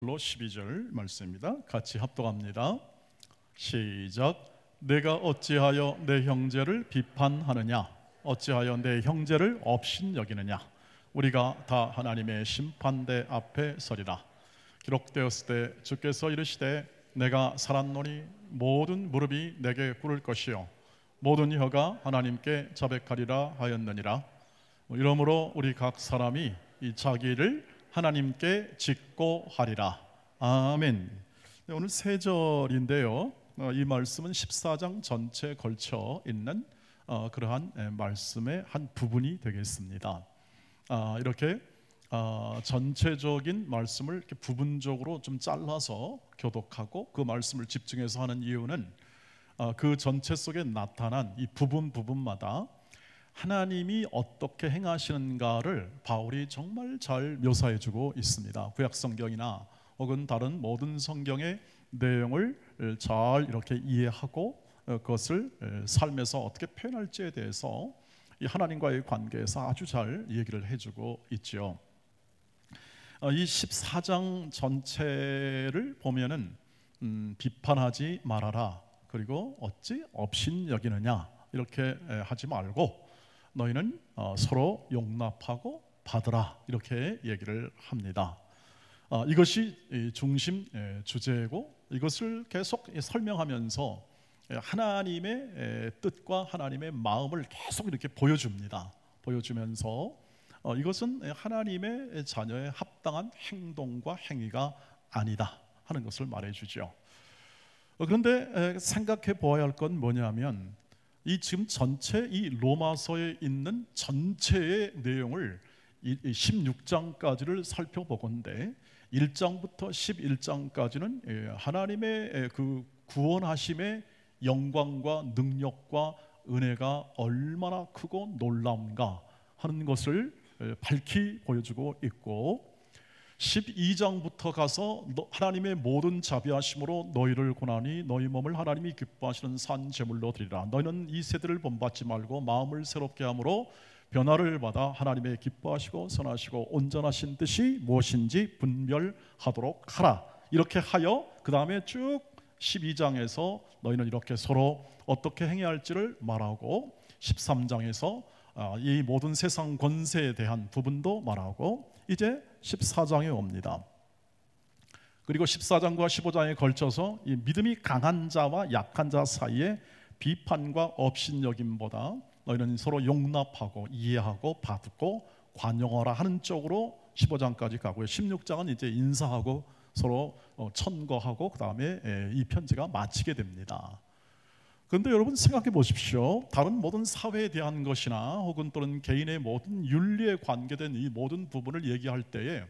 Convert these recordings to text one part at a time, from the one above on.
12절 말씀입니다. 같이 합독합니다. 시작. 내가 어찌하여 내 형제를 비판하느냐? 어찌하여 내 형제를 업신여기느냐? 우리가 다 하나님의 심판대 앞에 서리라. 기록되었을 때 주께서 이르시되 내가 살았노니 모든 무릎이 내게 꿇을 것이요 모든 혀가 하나님께 자백하리라 하였느니라. 이러므로 우리 각 사람이 이 자기를 하나님께 짓고 하리라. 아멘. 오늘 세 절인데요, 이 말씀은 14장 전체에 걸쳐 있는 그러한 말씀의 한 부분이 되겠습니다. 이렇게 전체적인 말씀을 이렇게 부분적으로 좀 잘라서 교독하고 그 말씀을 집중해서 하는 이유는 그 전체 속에 나타난 이 부분마다 하나님이 어떻게 행하시는가를 바울이 정말 잘 묘사해주고 있습니다. 구약성경이나 혹은 다른 모든 성경의 내용을 잘 이렇게 이해하고 그것을 삶에서 어떻게 표현할지에 대해서 이 하나님과의 관계에서 아주 잘 얘기를 해주고 있죠. 이 14장 전체를 보면은 비판하지 말아라, 그리고 어찌 업신여기느냐 이렇게 하지 말고 너희는 서로 용납하고 받으라 이렇게 얘기를 합니다. 이것이 중심 주제고 이것을 계속 설명하면서 하나님의 뜻과 하나님의 마음을 계속 이렇게 보여줍니다. 보여주면서 이것은 하나님의 자녀의 합당한 행동과 행위가 아니다 하는 것을 말해주죠. 그런데 생각해 보아야 할 건 뭐냐면 이 지금 전체 이 로마서에 있는 전체의 내용을 16장까지를 살펴보건대 1장부터 11장까지는 하나님의 그 구원하심의 영광과 능력과 은혜가 얼마나 크고 놀라운가 하는 것을 밝히 보여주고 있고, 12장부터 가서 하나님의 모든 자비하심으로 너희를 고나니 너희 몸을 하나님이 기뻐하시는 산 제물로 드리라. 너희는 이 세대를 본받지 말고 마음을 새롭게 함으로 변화를 받아 하나님의 기뻐하시고 선하시고 온전하신 뜻이 무엇인지 분별하도록 하라. 이렇게 하여 그 다음에 쭉 12장에서 너희는 이렇게 서로 어떻게 행해야 할지를 말하고, 13장에서 이 모든 세상 권세에 대한 부분도 말하고 이제 14장에 옵니다. 그리고 14장과 15장에 걸쳐서 이 믿음이 강한 자와 약한 자 사이에 비판과 업신여김보다 너희는 서로 용납하고 이해하고 받고 관용하라 하는 쪽으로 15장까지 가고요. 16장은 이제 인사하고 서로 천거하고 그 다음에 이 편지가 마치게 됩니다. 그런데 여러분 생각해 보십시오. 다른 모든 사회에 대한 것이나 혹은 또는 개인의 모든 윤리에 관계된 이 모든 부분을 얘기할 때에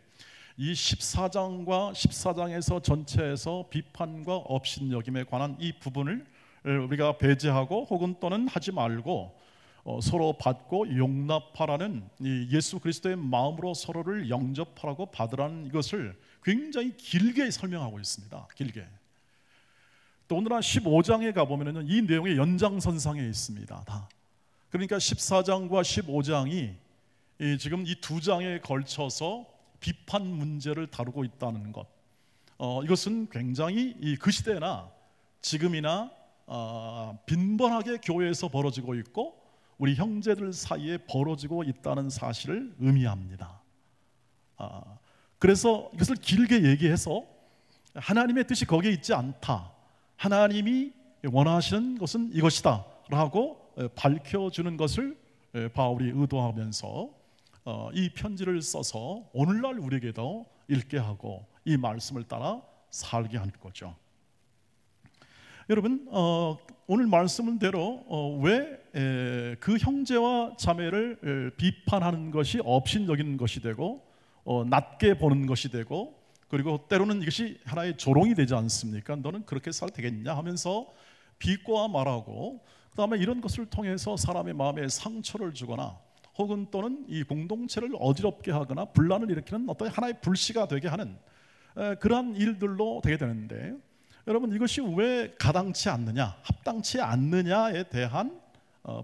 이 14장과 14장에서 전체에서 비판과 업신여김에 관한 이 부분을 우리가 배제하고 혹은 또는 하지 말고 서로 받고 용납하라는 이 예수 그리스도의 마음으로 서로를 영접하라고 받으라는 이것을 굉장히 길게 설명하고 있습니다. 길게. 또 오늘 한 15장에 가보면 이 내용의 연장선상에 있습니다. 다. 그러니까 14장과 15장이 지금 이 두 장에 걸쳐서 비판 문제를 다루고 있다는 것, 이것은 굉장히 그 시대나 지금이나 빈번하게 교회에서 벌어지고 있고 우리 형제들 사이에 벌어지고 있다는 사실을 의미합니다. 그래서 이것을 길게 얘기해서 하나님의 뜻이 거기에 있지 않다, 하나님이 원하시는 것은 이것이다 라고 밝혀주는 것을 바울이 의도하면서 이 편지를 써서 오늘날 우리에게도 읽게 하고 이 말씀을 따라 살게 한 거죠. 여러분, 오늘 말씀대로 왜 그 형제와 자매를 비판하는 것이 업신여기는 것이 되고 낮게 보는 것이 되고, 그리고 때로는 이것이 하나의 조롱이 되지 않습니까? 너는 그렇게 살 되겠냐 하면서 비꼬아 말하고, 그 다음에 이런 것을 통해서 사람의 마음에 상처를 주거나 혹은 또는 이 공동체를 어지럽게 하거나 분란을 일으키는 어떤 하나의 불씨가 되게 하는 그러한 일들로 되게 되는데, 여러분 이것이 왜 가당치 않느냐, 합당치 않느냐에 대한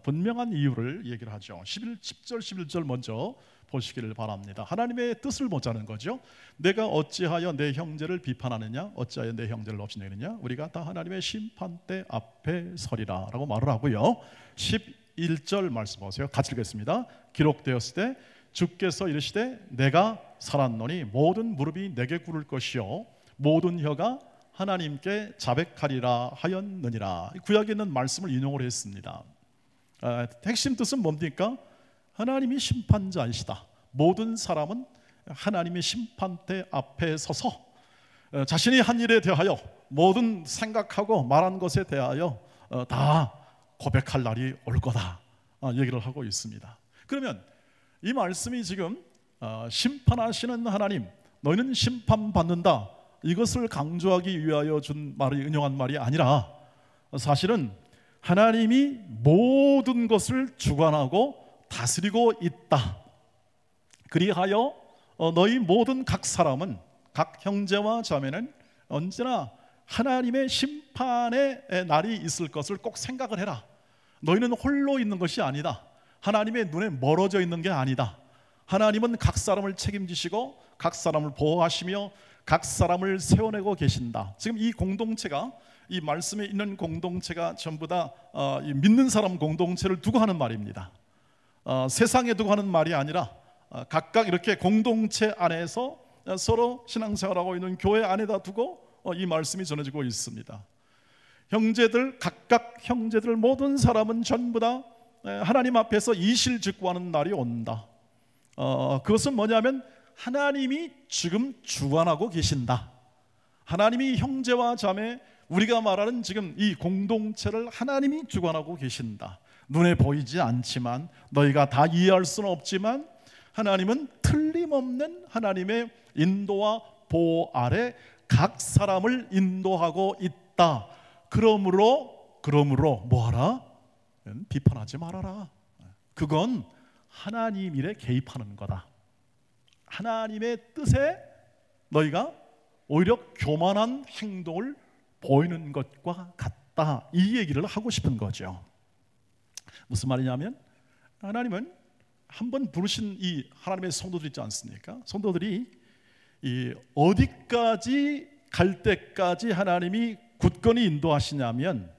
분명한 이유를 얘기를 하죠. 10절 11절 먼저 보시기를 바랍니다. 하나님의 뜻을 보자는 거죠. 내가 어찌하여 내 형제를 비판하느냐, 어찌하여 내 형제를 업신여기느냐, 우리가 다 하나님의 심판대 앞에 서리라 라고 말을 하고요. 11절 말씀 보세요. 같이 읽겠습니다. 기록되었을 때 주께서 이르시되 내가 살았노니 모든 무릎이 내게 꿇을 것이요 모든 혀가 하나님께 자백하리라 하였느니라. 구약에 있는 말씀을 인용을 했습니다. 핵심 뜻은 뭡니까? 하나님이 심판자이시다. 모든 사람은 하나님의 심판대 앞에 서서 자신이 한 일에 대하여 모든 생각하고 말한 것에 대하여 다 고백할 날이 올 거다 얘기를 하고 있습니다. 그러면 이 말씀이 지금 심판하시는 하나님, 너희는 심판받는다, 이것을 강조하기 위하여 준 말이, 인용한 말이 아니라 사실은 하나님이 모든 것을 주관하고 다스리고 있다. 그리하여 너희 모든 각 사람은, 각 형제와 자매는 언제나 하나님의 심판의 날이 있을 것을 꼭 생각을 해라. 너희는 홀로 있는 것이 아니다. 하나님의 눈에 멀어져 있는 게 아니다. 하나님은 각 사람을 책임지시고 각 사람을 보호하시며 각 사람을 세워내고 계신다. 지금 이 공동체가, 이 말씀에 있는 공동체가 전부 다 믿는 사람 공동체를 두고 하는 말입니다. 세상에 두고 하는 말이 아니라 각각 이렇게 공동체 안에서 서로 신앙생활하고 있는 교회 안에다 두고 이 말씀이 전해지고 있습니다. 형제들, 각각 형제들 모든 사람은 전부 다 하나님 앞에서 이실직고하는 날이 온다. 그것은 뭐냐면 하나님이 지금 주관하고 계신다. 하나님이 형제와 자매, 우리가 말하는 지금 이 공동체를 하나님이 주관하고 계신다. 눈에 보이지 않지만, 너희가 다 이해할 수는 없지만 하나님은 틀림없는 하나님의 인도와 보호 아래 각 사람을 인도하고 있다. 그러므로 뭐하라? 비판하지 말아라. 그건 하나님 일에 개입하는 거다. 하나님의 뜻에 너희가 오히려 교만한 행동을 보이는 것과 같다. 이 얘기를 하고 싶은 거죠. 무슨 말이냐면, 하나님은 한번 부르신 이 하나님의 성도들 있지 않습니까? 성도들이 이 어디까지 갈 때까지 하나님이 굳건히 인도하시냐면,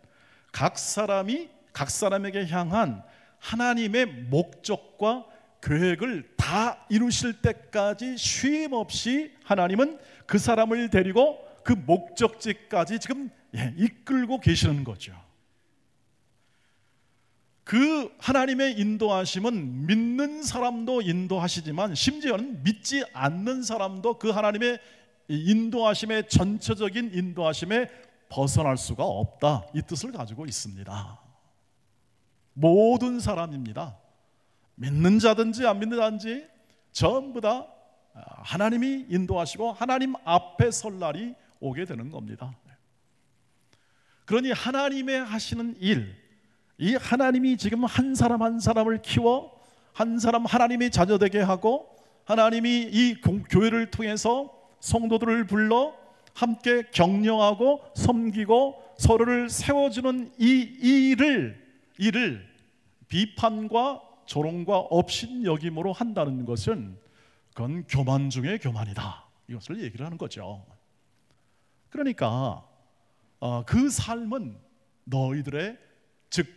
각 사람에게 향한 하나님의 목적과 계획을 다 이루실 때까지 쉼 없이 하나님은 그 사람을 데리고 그 목적지까지 지금 이끌고 계시는 거죠. 그 하나님의 인도하심은 믿는 사람도 인도하시지만 심지어는 믿지 않는 사람도 그 하나님의 인도하심의 전체적인 인도하심에 벗어날 수가 없다. 이 뜻을 가지고 있습니다. 모든 사람입니다. 믿는 자든지 안 믿는 자든지 전부 다 하나님이 인도하시고 하나님 앞에 설 날이 오게 되는 겁니다. 그러니 하나님의 하시는 일, 이 하나님이 지금 한 사람 한 사람을 키워 한 사람 하나님이 자녀되게 하고, 하나님이 이 교회를 통해서 성도들을 불러 함께 격려하고 섬기고 서로를 세워주는 이 일을 비판과 조롱과 업신여김으로 한다는 것은 그건 교만 중에 교만이다. 이것을 얘기를 하는 거죠. 그러니까 그 삶은 너희들의, 즉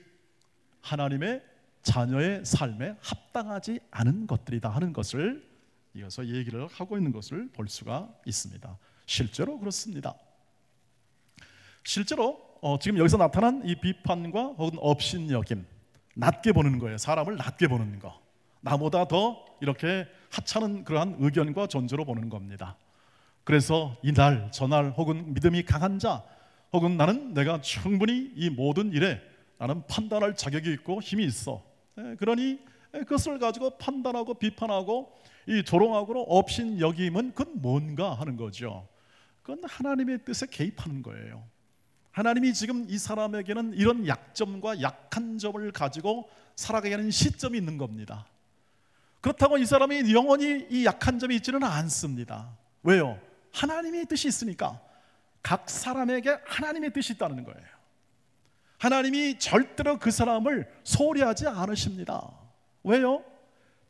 하나님의 자녀의 삶에 합당하지 않은 것들이다 하는 것을 이어서 얘기를 하고 있는 것을 볼 수가 있습니다. 실제로 그렇습니다. 실제로 지금 여기서 나타난 이 비판과 혹은 업신여김, 낮게 보는 거예요. 사람을 낮게 보는 거, 나보다 더 이렇게 하찮은 그러한 의견과 존재로 보는 겁니다. 그래서 이날 저날 혹은 믿음이 강한 자, 혹은 나는 내가 충분히 이 모든 일에 나는 판단할 자격이 있고 힘이 있어, 그러니 그것을 가지고 판단하고 비판하고 이 조롱하고 업신여김은 그건 뭔가 하는 거죠. 그건 하나님의 뜻에 개입하는 거예요. 하나님이 지금 이 사람에게는 이런 약점과 약한 점을 가지고 살아가게 하는 시점이 있는 겁니다. 그렇다고 이 사람이 영원히 이 약한 점이 있지는 않습니다. 왜요? 하나님의 뜻이 있으니까. 각 사람에게 하나님의 뜻이 있다는 거예요. 하나님이 절대로 그 사람을 소홀히 하지 않으십니다. 왜요?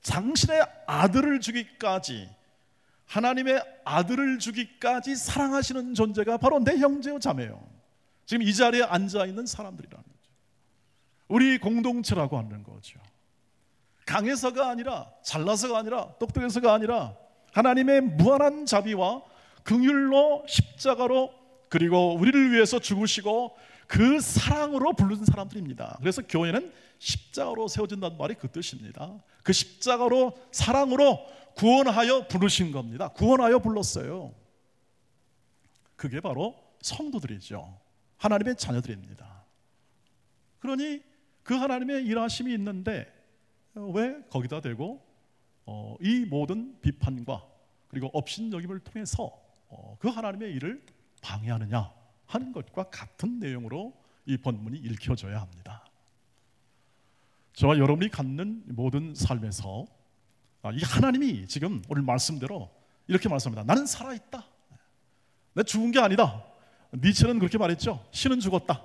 당신의 아들을 주기까지, 하나님의 아들을 주기까지 사랑하시는 존재가 바로 내 형제요 자매요. 지금 이 자리에 앉아있는 사람들이라는 거죠. 우리 공동체라고 하는 거죠. 강해서가 아니라, 잘나서가 아니라, 똑똑해서가 아니라 하나님의 무한한 자비와 긍휼로 십자가로, 그리고 우리를 위해서 죽으시고 그 사랑으로 부른 사람들입니다. 그래서 교회는 십자가로 세워진다는 말이 그 뜻입니다. 그 십자가로, 사랑으로 구원하여 부르신 겁니다. 구원하여 불렀어요. 그게 바로 성도들이죠. 하나님의 자녀들입니다. 그러니 그 하나님의 일하심이 있는데 왜 거기다 대고 이 모든 비판과 그리고 업신여김을 통해서 그 하나님의 일을 방해하느냐 하는 것과 같은 내용으로 이 본문이 읽혀져야 합니다. 저와 여러분이 갖는 모든 삶에서 이 하나님이 지금 오늘 말씀대로 이렇게 말씀합니다. 나는 살아있다. 내 죽은 게 아니다. 니체는 그렇게 말했죠. 신은 죽었다.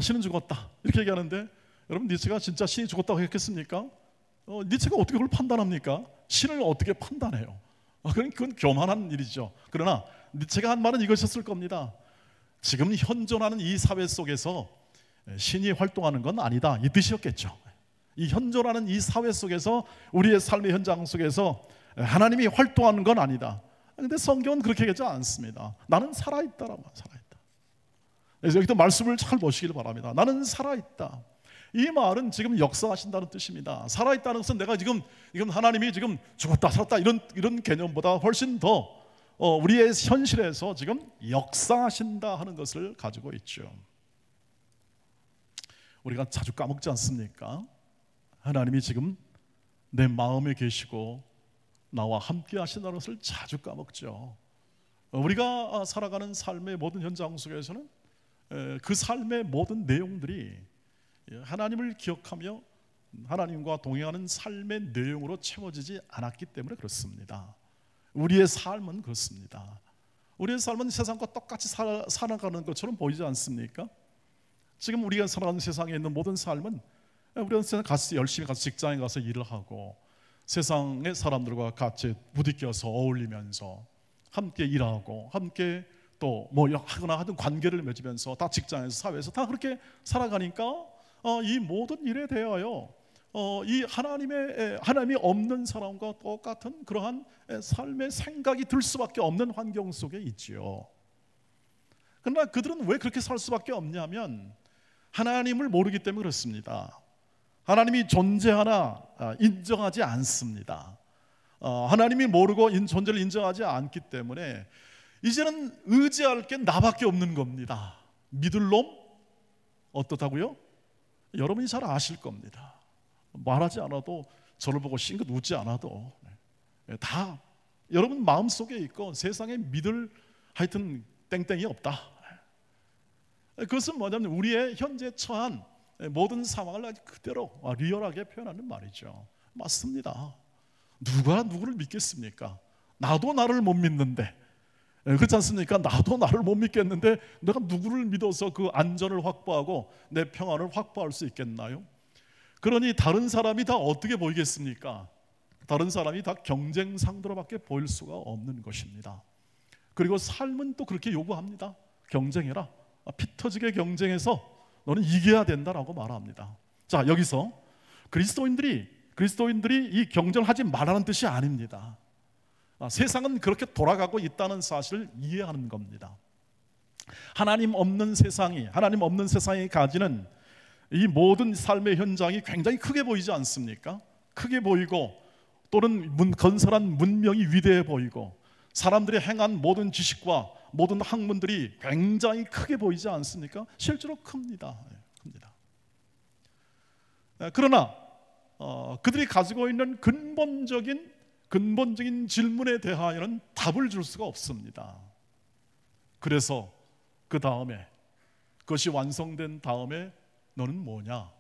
신은 죽었다. 이렇게 얘기하는데 여러분, 니체가 진짜 신이 죽었다고 했겠습니까? 니체가 어떻게 그걸 판단합니까? 신을 어떻게 판단해요? 그건 교만한 일이죠. 그러나 니체가 한 말은 이것이었을 겁니다. 지금 현존하는 이 사회 속에서 신이 활동하는 건 아니다, 이 뜻이었겠죠. 이 현존하는 이 사회 속에서, 우리의 삶의 현장 속에서 하나님이 활동하는 건 아니다. 그런데 성경은 그렇게 얘기하지 않습니다. 나는 살아있다라고. 살아있다. 그래서 여기도 말씀을 잘 보시길 바랍니다. 나는 살아있다. 이 말은 지금 역사하신다는 뜻입니다. 살아있다는 것은 내가 지금 하나님이 지금 죽었다 살았다 이런 개념보다 훨씬 더 우리의 현실에서 지금 역사하신다 하는 것을 가지고 있죠. 우리가 자주 까먹지 않습니까? 하나님이 지금 내 마음에 계시고 나와 함께 하신다는 것을 자주 까먹죠. 우리가 살아가는 삶의 모든 현장 속에서는 그 삶의 모든 내용들이 하나님을 기억하며 하나님과 동행하는 삶의 내용으로 채워지지 않았기 때문에 그렇습니다. 우리의 삶은 그렇습니다. 우리의 삶은 세상과 똑같이 살아가는 것처럼 보이지 않습니까? 지금 우리가 살아가는 세상에 있는 모든 삶은 우리가 열심히 가서 직장에 가서 일을 하고 세상의 사람들과 같이 부딪혀서 어울리면서 함께 일하고 함께 또 뭐 하거나 하든 관계를 맺으면서 다 직장에서 사회에서 다 그렇게 살아가니까 이 모든 일에 대하여 이 하나님이 없는 사람과 똑같은 그러한 삶의 생각이 들 수밖에 없는 환경 속에 있지요. 그러나 그들은 왜 그렇게 살 수밖에 없냐면 하나님을 모르기 때문에 그렇습니다. 하나님이 존재하나 인정하지 않습니다. 하나님이 모르고 존재를 인정하지 않기 때문에 이제는 의지할 게 나밖에 없는 겁니다. 믿을 놈 어떻다고요? 여러분이 잘 아실 겁니다. 말하지 않아도, 저를 보고 싱긋 웃지 않아도 다 여러분 마음속에 있고 세상에 믿을 하여튼 땡땡이 없다. 그것은 뭐냐면 우리의 현재 처한 모든 상황을 아주 그대로 리얼하게 표현하는 말이죠. 맞습니다. 누가 누구를 믿겠습니까? 나도 나를 못 믿는데, 그렇지 않습니까? 나도 나를 못 믿겠는데 내가 누구를 믿어서 그 안전을 확보하고 내 평안을 확보할 수 있겠나요? 그러니 다른 사람이 다 어떻게 보이겠습니까? 다른 사람이 다 경쟁 상대로밖에 보일 수가 없는 것입니다. 그리고 삶은 또 그렇게 요구합니다. 경쟁해라. 피 터지게 경쟁해서 너는 이겨야 된다라고 말합니다. 자, 여기서 그리스도인들이 이 경쟁을 하지 말라는 뜻이 아닙니다. 세상은 그렇게 돌아가고 있다는 사실을 이해하는 겁니다. 하나님 없는 세상이 가지는 이 모든 삶의 현장이 굉장히 크게 보이지 않습니까? 크게 보이고 또는 건설한 문명이 위대해 보이고 사람들이 행한 모든 지식과 모든 학문들이 굉장히 크게 보이지 않습니까? 실제로 큽니다. 그러나 그들이 가지고 있는 근본적인 질문에 대하여는 답을 줄 수가 없습니다. 그래서 그 다음에, 그것이 완성된 다음에 너는 뭐냐?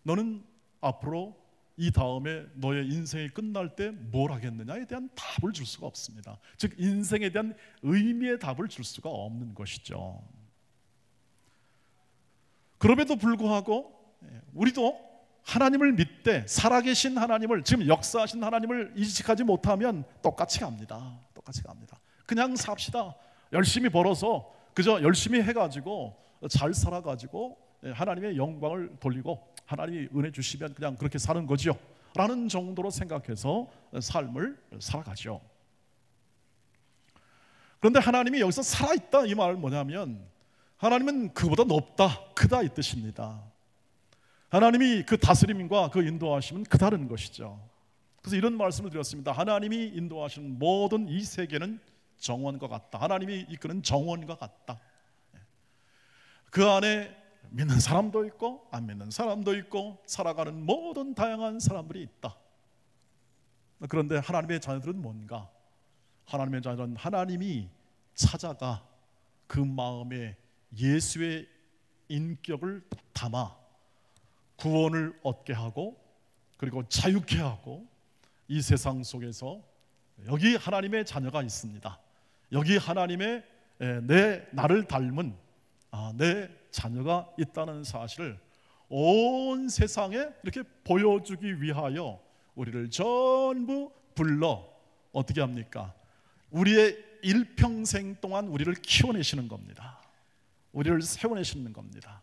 너는 앞으로 이 다음에 너의 인생이 끝날 때 뭘 하겠느냐에 대한 답을 줄 수가 없습니다. 즉 인생에 대한 의미의 답을 줄 수가 없는 것이죠. 그럼에도 불구하고 우리도 하나님을 믿되 살아계신 하나님을, 지금 역사하신 하나님을 인식하지 못하면 똑같이 갑니다. 똑같이 갑니다. 그냥 삽시다. 열심히 벌어서 그저 열심히 해가지고 잘 살아가지고 하나님의 영광을 돌리고 하나님이 은혜 주시면 그냥 그렇게 사는 거죠 라는 정도로 생각해서 삶을 살아가죠. 그런데 하나님이 여기서 살아있다 이 말은 뭐냐면, 하나님은 그보다 높다, 크다 이 뜻입니다. 하나님이 그 다스림과 그 인도하심은 그다른 것이죠. 그래서 이런 말씀을 드렸습니다. 하나님이 인도하시는 모든 이 세계는 정원과 같다. 하나님이 이끄는 정원과 같다. 그 안에 믿는 사람도 있고 안 믿는 사람도 있고 살아가는 모든 다양한 사람들이 있다. 그런데 하나님의 자녀들은 뭔가? 하나님의 자녀는 하나님이 찾아가 그 마음에 예수의 인격을 담아 구원을 얻게 하고 그리고 자유케 하고, 이 세상 속에서 여기 하나님의 자녀가 있습니다, 여기 하나님의 나를 닮은 내 자녀가 있다는 사실을 온 세상에 이렇게 보여주기 위하여 우리를 전부 불러 어떻게 합니까? 우리의 일평생 동안 우리를 키워내시는 겁니다. 우리를 세워내시는 겁니다.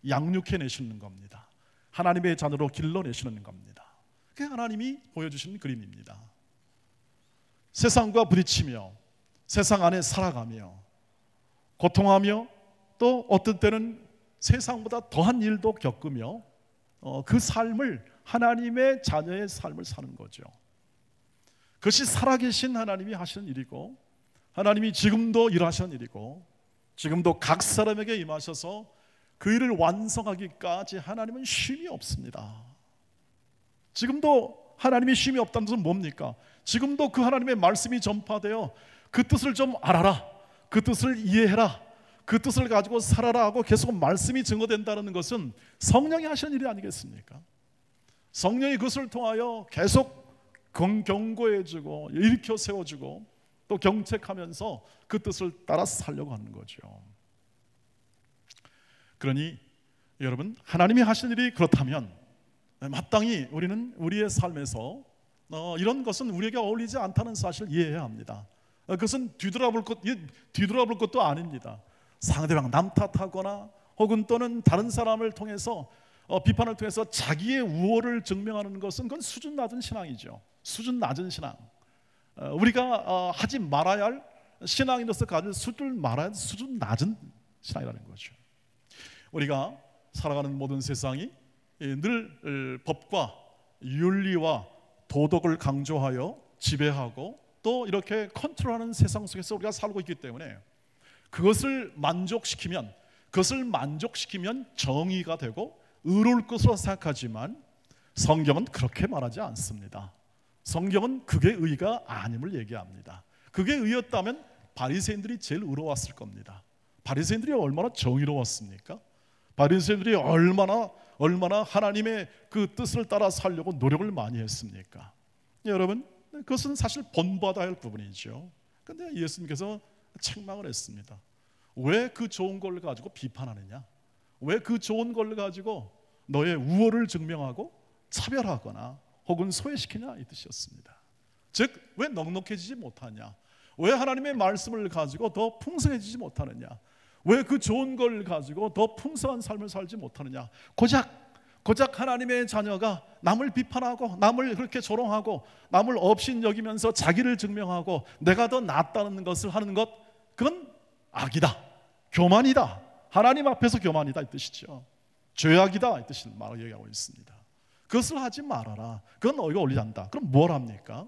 양육해내시는 겁니다. 하나님의 자녀로 길러내시는 겁니다. 그게 하나님이 보여주시는 그림입니다. 세상과 부딪히며 세상 안에 살아가며 고통하며 또 어떤 때는 세상보다 더한 일도 겪으며 그 삶을, 하나님의 자녀의 삶을 사는 거죠. 그것이 살아계신 하나님이 하시는 일이고, 하나님이 지금도 일하시는 일이고, 지금도 각 사람에게 임하셔서 그 일을 완성하기까지 하나님은 쉼이 없습니다. 지금도 하나님이 쉼이 없다는 것은 뭡니까? 지금도 그 하나님의 말씀이 전파되어 그 뜻을 좀 알아라, 그 뜻을 이해해라, 그 뜻을 가지고 살아라 하고 계속 말씀이 증거된다는 것은 성령이 하시는 일이 아니겠습니까? 성령이 그것을 통하여 계속 경고해주고 일으켜 세워주고 또 경책하면서 그 뜻을 따라 살려고 하는 거죠. 그러니 여러분, 하나님이 하시는 일이 그렇다면 마땅히 우리는 우리의 삶에서 이런 것은 우리에게 어울리지 않다는 사실을 이해해야 합니다. 그것은 뒤돌아볼 것도 아닙니다. 상대방 남 탓하거나 혹은 또는 다른 사람을 통해서 비판을 통해서 자기의 우월을 증명하는 것은 그건 수준 낮은 신앙이죠. 수준 낮은 신앙. 우리가 하지 말아야 할 신앙인으로서 가질 수준 낮은 신앙이라는 거죠. 우리가 살아가는 모든 세상이 늘 법과 윤리와 도덕을 강조하여 지배하고 또 이렇게 컨트롤하는 세상 속에서 우리가 살고 있기 때문에 그것을 만족시키면 정의가 되고 의로울 것으로 생각하지만 성경은 그렇게 말하지 않습니다. 성경은 그게 의가 아님을 얘기합니다. 그게 의였다면 바리새인들이 제일 의로웠을 겁니다. 바리새인들이 얼마나 정의로웠습니까? 바리새인들이 얼마나 하나님의 그 뜻을 따라 살려고 노력을 많이 했습니까? 여러분, 그것은 사실 본받아야 할 부분이죠. 그런데 예수님께서 책망을 했습니다. 왜 그 좋은 걸 가지고 비판하느냐? 왜 그 좋은 걸 가지고 너의 우월을 증명하고 차별하거나 혹은 소외시키냐 이 뜻이었습니다. 즉, 왜 넉넉해지지 못하냐? 왜 하나님의 말씀을 가지고 더 풍성해지지 못하느냐? 왜 그 좋은 걸 가지고 더 풍성한 삶을 살지 못하느냐? 고작 하나님의 자녀가 남을 비판하고 남을 그렇게 조롱하고 남을 업신 여기면서 자기를 증명하고 내가 더 낫다는 것을 하는 것, 그건 악이다, 교만이다, 하나님 앞에서 교만이다 이 뜻이죠. 죄악이다 이 뜻을 얘기하고 있습니다. 그것을 하지 말아라. 그건 너희가 올리지 않는다. 그럼 뭘 합니까?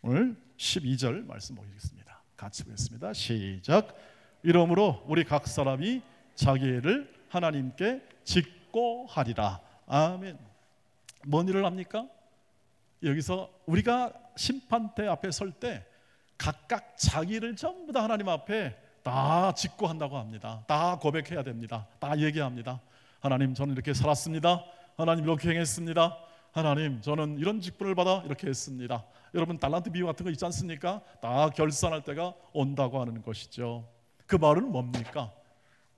오늘 12절 말씀 보겠습니다. 같이 보겠습니다. 시작. 이러므로 우리 각 사람이 자기 일을 하나님께 짓고 하리라. 아멘. 뭔 일을 합니까? 여기서 우리가 심판대 앞에 설 때 각각 자기 일을 전부 다 하나님 앞에 다 짓고 한다고 합니다. 다 고백해야 됩니다. 다 얘기합니다. 하나님, 저는 이렇게 살았습니다. 하나님, 이렇게 행했습니다. 하나님, 저는 이런 직분을 받아 이렇게 했습니다. 여러분, 달란트 비유 같은 거 있지 않습니까? 다 결산할 때가 온다고 하는 것이죠. 그 말은 뭡니까?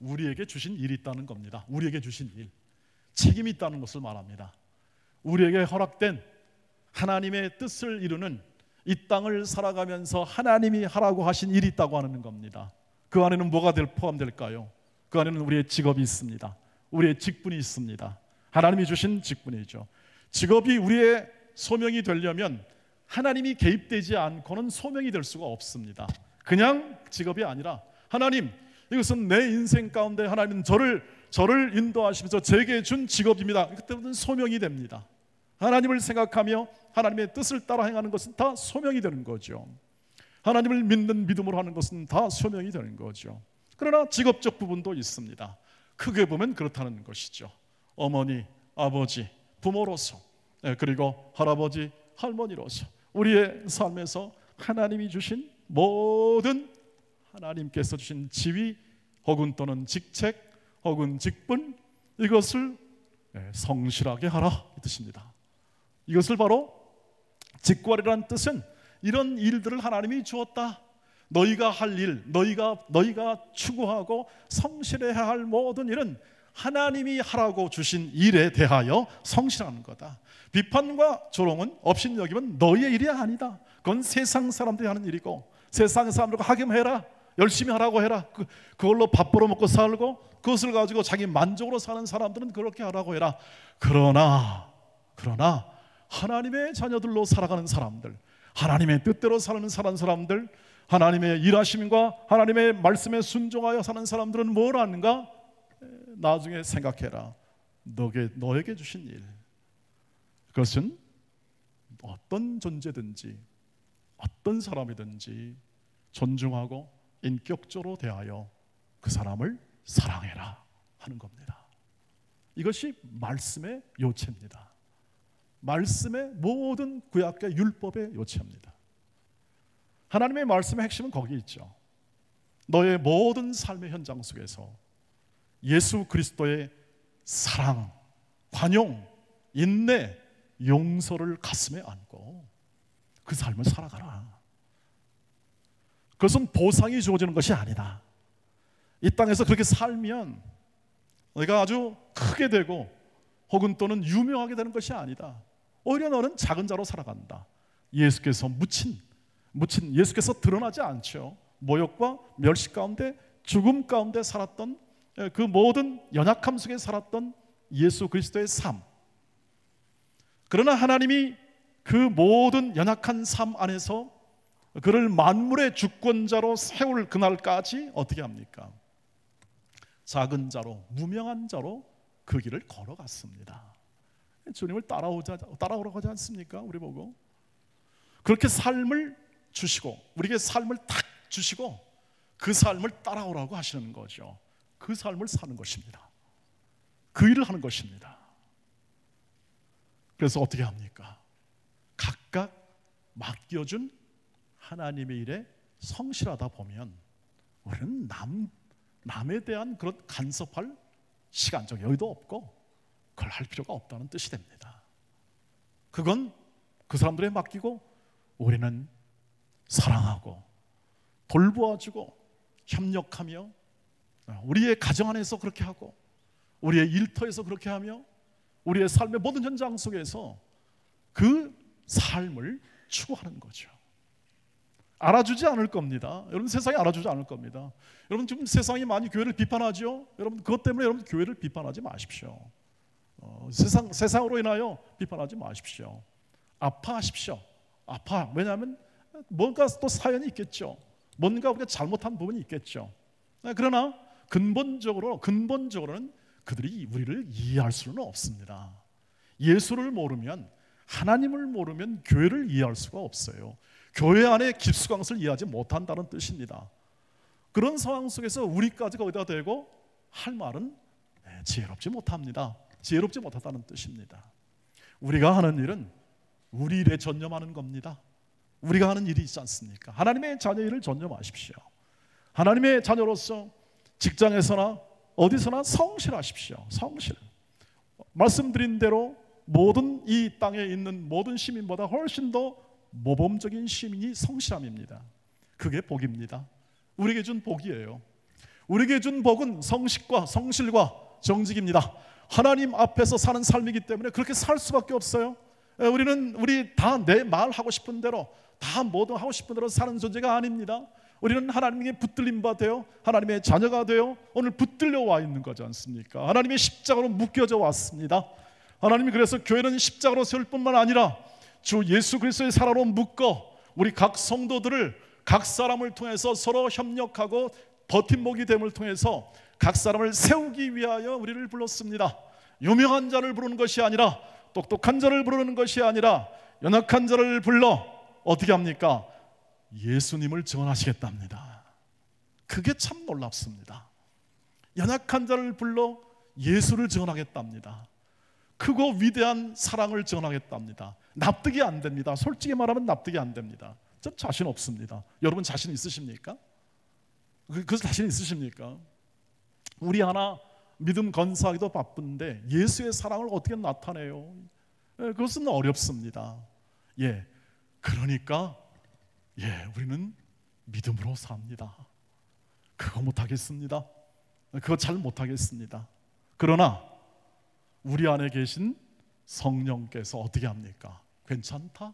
우리에게 주신 일이 있다는 겁니다. 우리에게 주신 일, 책임이 있다는 것을 말합니다. 우리에게 허락된 하나님의 뜻을 이루는 이 땅을 살아가면서 하나님이 하라고 하신 일이 있다고 하는 겁니다. 그 안에는 뭐가 포함될까요? 그 안에는 우리의 직업이 있습니다. 우리의 직분이 있습니다. 하나님이 주신 직분이죠. 직업이 우리의 소명이 되려면 하나님이 개입되지 않고는 소명이 될 수가 없습니다. 그냥 직업이 아니라 하나님, 이것은 내 인생 가운데 하나님은 저를 인도하시면서 제게 준 직업입니다. 그때부터는 소명이 됩니다. 하나님을 생각하며 하나님의 뜻을 따라 행하는 것은 다 소명이 되는 거죠. 하나님을 믿는 믿음으로 하는 것은 다 소명이 되는 거죠. 그러나 직업적 부분도 있습니다. 크게 보면 그렇다는 것이죠. 어머니, 아버지, 부모로서, 그리고 할아버지, 할머니로서 우리의 삶에서 하나님이 주신 모든, 하나님께서 주신 지위 혹은 또는 직책 혹은 직분, 이것을 성실하게 하라 이 뜻입니다. 이것을 바로 직관이라는 뜻은 이런 일들을 하나님이 주었다. 너희가 할 일, 너희가 추구하고 성실해야 할 모든 일은 하나님이 하라고 주신 일에 대하여 성실하는 거다. 비판과 조롱은 업신여기면 너희의 일이 아니다. 그건 세상 사람들이 하는 일이고, 세상 사람들과 학임해라, 열심히 하라고 해라. 그걸로 밥 벌어먹고 살고 그것을 가지고 자기 만족으로 사는 사람들은 그렇게 하라고 해라. 그러나 하나님의 자녀들로 살아가는 사람들, 하나님의 뜻대로 사는 사람들, 하나님의 일하심과 하나님의 말씀에 순종하여 사는 사람들은 뭘 하는가? 나중에 생각해라. 너에게 주신 일, 그것은 어떤 존재든지 어떤 사람이든지 존중하고 인격적으로 대하여 그 사람을 사랑해라 하는 겁니다. 이것이 말씀의 요체입니다. 말씀의 모든 구약의 율법의 요체입니다. 하나님의 말씀의 핵심은 거기 있죠. 너의 모든 삶의 현장 속에서 예수 그리스도의 사랑, 관용, 인내, 용서를 가슴에 안고 그 삶을 살아가라. 그것은 보상이 주어지는 것이 아니다. 이 땅에서 그렇게 살면 내가 아주 크게 되고 혹은 또는 유명하게 되는 것이 아니다. 오히려 너는 작은 자로 살아간다. 예수께서 묻힌 예수께서 드러나지 않죠. 모욕과 멸시 가운데, 죽음 가운데 살았던 그 모든 연약함 속에 살았던 예수 그리스도의 삶. 그러나 하나님이 그 모든 연약한 삶 안에서 그를 만물의 주권자로 세울 그날까지 어떻게 합니까? 작은 자로, 무명한 자로 그 길을 걸어갔습니다. 주님을 따라오라고 하지 않습니까? 우리 보고 그렇게 삶을 주시고, 우리에게 삶을 탁 주시고 그 삶을 따라오라고 하시는 거죠. 그 삶을 사는 것입니다. 그 일을 하는 것입니다. 그래서 어떻게 합니까? 각각 맡겨준 하나님의 일에 성실하다 보면 우리는 남에 대한 그런 간섭할 시간적 여유도 없고 그걸 할 필요가 없다는 뜻이 됩니다. 그건 그 사람들에 맡기고 우리는 사랑하고 돌보아주고 협력하며 우리의 가정 안에서 그렇게 하고 우리의 일터에서 그렇게 하며 우리의 삶의 모든 현장 속에서 그 삶을 추구하는 거죠. 알아주지 않을 겁니다. 여러분, 세상이 알아주지 않을 겁니다. 여러분, 지금 세상이 많이 교회를 비판하죠. 여러분, 그것 때문에 여러분 교회를 비판하지 마십시오. 세상으로 인하여 비판하지 마십시오. 아파하십시오. 왜냐하면 뭔가 또 사연이 있겠죠. 뭔가 우리가 잘못한 부분이 있겠죠. 그러나 근본적으로는 그들이 우리를 이해할 수는 없습니다. 예수를 모르면, 하나님을 모르면 교회를 이해할 수가 없어요. 교회 안에 깊숙한 것을 이해하지 못한다는 뜻입니다. 그런 상황 속에서 우리까지 거기다 대고 할 말은 지혜롭지 못합니다. 지혜롭지 못하다는 뜻입니다. 우리가 하는 일은 우리 일에 전념하는 겁니다. 우리가 하는 일이 있지 않습니까? 하나님의 자녀 일을 전념하십시오. 하나님의 자녀로서 직장에서나 어디서나 성실하십시오. 성실. 말씀드린 대로 모든 이 땅에 있는 모든 시민보다 훨씬 더 모범적인 시민이 성실함입니다. 그게 복입니다. 우리에게 준 복이에요. 우리에게 준 복은 성식과 성실과 정직입니다. 하나님 앞에서 사는 삶이기 때문에 그렇게 살 수밖에 없어요. 우리 다 내 말 하고 싶은 대로, 다 뭐든 하고 싶은 대로 사는 존재가 아닙니다. 우리는 하나님께 붙들림 바 되어 하나님의 자녀가 되어 오늘 붙들려 와 있는 거지 않습니까? 하나님의 십자가로 묶여져 왔습니다. 하나님이 그래서 교회는 십자가로 세울 뿐만 아니라 주 예수 그리스도의 사랑으로 묶어 우리 각 성도들을 각 사람을 통해서 서로 협력하고 버팀목이 됨을 통해서 각 사람을 세우기 위하여 우리를 불렀습니다. 유명한 자를 부르는 것이 아니라, 똑똑한 자를 부르는 것이 아니라 연약한 자를 불러 어떻게 합니까? 예수님을 증언하시겠답니다. 그게 참 놀랍습니다. 연약한 자를 불러 예수를 증언하겠답니다. 크고 위대한 사랑을 증언하겠답니다. 납득이 안 됩니다. 솔직히 말하면 납득이 안 됩니다. 전 자신 없습니다. 여러분 자신 있으십니까? 그 자신 있으십니까? 우리 하나 믿음 건사하기도 바쁜데 예수의 사랑을 어떻게 나타내요? 그것은 어렵습니다. 그러니까 우리는 믿음으로 삽니다. 그거 못하겠습니다. 그거 잘 못하겠습니다. 그러나 우리 안에 계신 성령께서 어떻게 합니까? 괜찮다?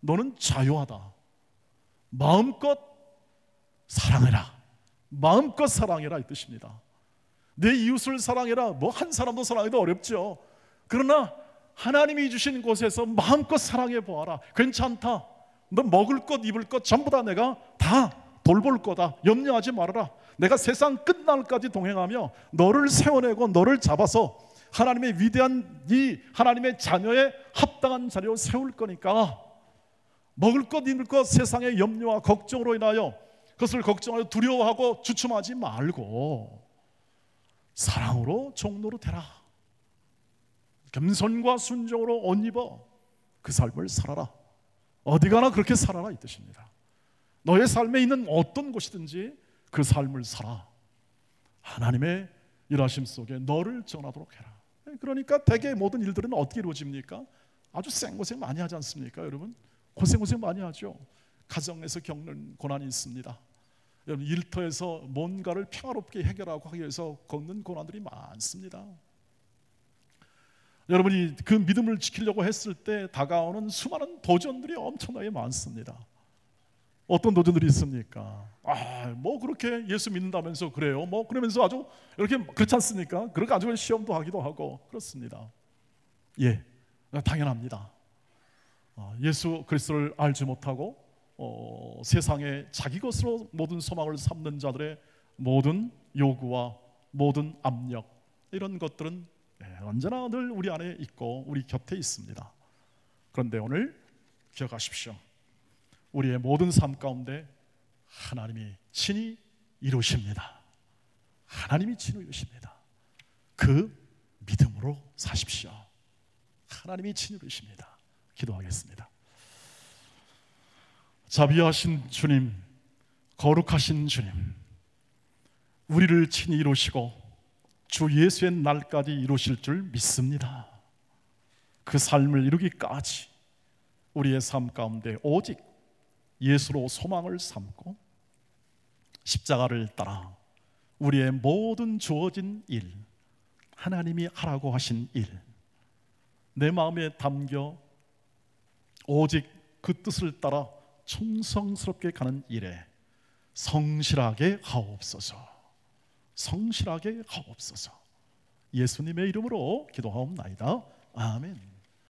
너는 자유하다. 마음껏 사랑해라. 마음껏 사랑해라 이 뜻입니다. 내 이웃을 사랑해라. 뭐 한 사람도 사랑해도 어렵죠. 그러나 하나님이 주신 곳에서 마음껏 사랑해 보아라. 괜찮다. 너 먹을 것 입을 것 전부 다 내가 다 돌볼 거다. 염려하지 말아라. 내가 세상 끝날까지 동행하며 너를 세워내고 너를 잡아서 하나님의 위대한 이 하나님의 자녀의 합당한 자리로 세울 거니까 먹을 것 입을 것 세상의 염려와 걱정으로 인하여 그것을 걱정하여 두려워하고 주춤하지 말고 사랑으로 종로로 되라. 겸손과 순종으로 옷 입어 그 삶을 살아라. 어디 가나 그렇게 살아라 이 뜻입니다. 너의 삶에 있는 어떤 곳이든지 그 삶을 살아. 하나님의 일하심 속에 너를 전하도록 해라. 그러니까 대개 모든 일들은 어떻게 이루어집니까? 아주 생고생 많이 하지 않습니까? 여러분 고생 많이 하죠. 가정에서 겪는 고난이 있습니다. 여러분 일터에서 뭔가를 평화롭게 해결하고 하기 위해서 겪는 고난들이 많습니다. 여러분이 그 믿음을 지키려고 했을 때 다가오는 수많은 도전들이 엄청나게 많습니다. 어떤 도전들이 있습니까? 뭐 그렇게 예수 믿는다면서 그래요? 뭐 그러면서 아주 이렇게 그렇지 않습니까? 그렇게 아주 시험도 하기도 하고 그렇습니다. 당연합니다. 예수 그리스도를 알지 못하고 세상에 자기 것으로 모든 소망을 삼는 자들의 모든 요구와 모든 압력 이런 것들은 언제나 늘 우리 안에 있고 우리 곁에 있습니다. 그런데 오늘 기억하십시오. 우리의 모든 삶 가운데 하나님이 친히 이루십니다. 하나님이 친히 이루십니다. 그 믿음으로 사십시오. 하나님이 친히 이루십니다. 기도하겠습니다. 자비하신 주님, 거룩하신 주님, 우리를 친히 이루시고 주 예수의 날까지 이루실 줄 믿습니다. 그 삶을 이루기까지 우리의 삶 가운데 오직 예수로 소망을 삼고 십자가를 따라 우리의 모든 주어진 일, 하나님이 하라고 하신 일, 내 마음에 담겨 오직 그 뜻을 따라 충성스럽게 가는 일에 성실하게 하옵소서. 성실하게 하옵소서. 예수님의 이름으로 기도하옵나이다. 아멘.